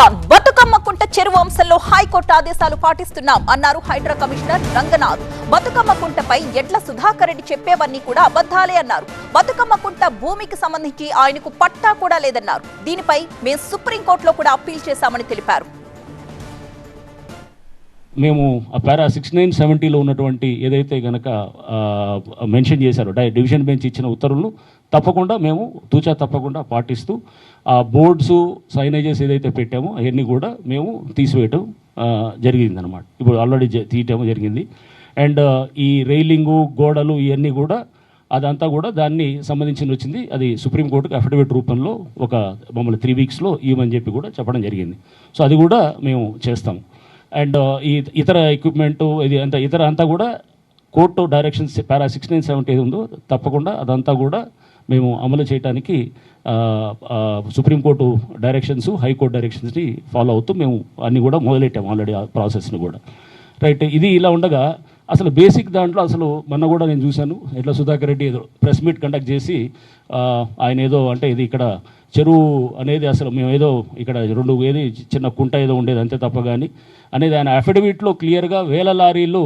On Bathukamma కుంట చెరువు అంశంలో high court ఆదేశాలు పాటిస్తున్నాం అన్నారు హైడ్రా కమిషనర్ రంగనాథ్. బతుకమ్మ కుంటపై ఎడ్ల సుధాకర్ రెడ్డి చెప్పేవన్నీ కూడా అబద్ధాలే అన్నారు. బతుకమ్మ కుంట భూమికి సంబంధించి ఆయనకు పట్టా కూడా లేదన్నారు. దీనిపై మేము సుప్రీంకోర్టులో కూడా అప్పీల్ చేశామని తెలిపారు. మేము ఆ పారా 6970లో ఉన్నటువంటి ఏదైతే కనుక మెన్షన్ చేశారో డివిజన్ బెంచ్ ఇచ్చిన ఉత్తర్వులను తప్పకుండా మేము తూచా తప్పకుండా పాటిస్తూ ఆ బోర్డ్స్ సైనేజెస్ ఏదైతే పెట్టామో అవన్నీ కూడా మేము తీసివేయటం జరిగిందనమాట. ఇప్పుడు ఆల్రెడీ తీయటం జరిగింది. అండ్ ఈ రైలింగు గోడలు ఇవన్నీ కూడా అదంతా కూడా దాన్ని సంబంధించి వచ్చింది. అది సుప్రీంకోర్టుకి అఫిడవిట్ రూపంలో ఒక మమ్మల్ని 3 వీక్స్లో ఇవ్వమని చెప్పి కూడా చెప్పడం జరిగింది. సో అది కూడా మేము చేస్తాము. అండ్ ఈ ఇతర ఎక్విప్మెంటు ఇది అంతా ఇతర అంతా కూడా కోర్టు డైరెక్షన్స్ పారా 6970 ఉందో తప్పకుండా అదంతా కూడా మేము అమలు చేయడానికి సుప్రీంకోర్టు డైరెక్షన్స్ హైకోర్టు డైరెక్షన్స్ని ఫాలో అవుతూ మేము అన్నీ కూడా మొదలెట్టాము ఆల్రెడీ ఆ ప్రాసెస్ని కూడా. రైట్, ఇది ఇలా ఉండగా అసలు బేసిక్ దాంట్లో అసలు మొన్న కూడా నేను చూశాను, ఎడ్ల సుధాకర్ రెడ్డి ఏదో ప్రెస్ మీట్ కండక్ట్ చేసి ఆయన ఏదో అంటే ఇది ఇక్కడ చెరువు అనేది అసలు మేము ఏదో ఇక్కడ 2 ఏది చిన్న కుంట ఏదో ఉండేది అంతే తప్ప కానీ అనేది ఆయన అఫిడవిట్లో క్లియర్గా 1000 లారీలు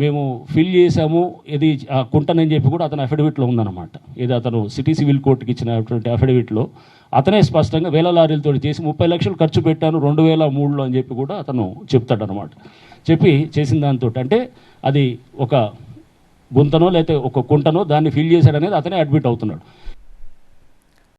మేము ఫిల్ చేసాము ఇది ఆ కుంటనని చెప్పి కూడా అతను అఫిడవిట్లో ఉందన్నమాట. ఇది అతను సిటీ సివిల్ కోర్టుకి ఇచ్చినటువంటి అఫిడవిట్లో అతనే స్పష్టంగా 1000 లారీలతో చేసి 30 లక్షలు ఖర్చు పెట్టాను 2003లో అని చెప్పి కూడా అతను చెప్తాడు అనమాట. చెప్పి చేసిన దాంతో అంటే అది ఒక గుంతనో లేకపోతే ఒక కుంటనో దాన్ని ఫిల్ చేశాడనేది అతనే అడ్మిట్ అవుతున్నాడు.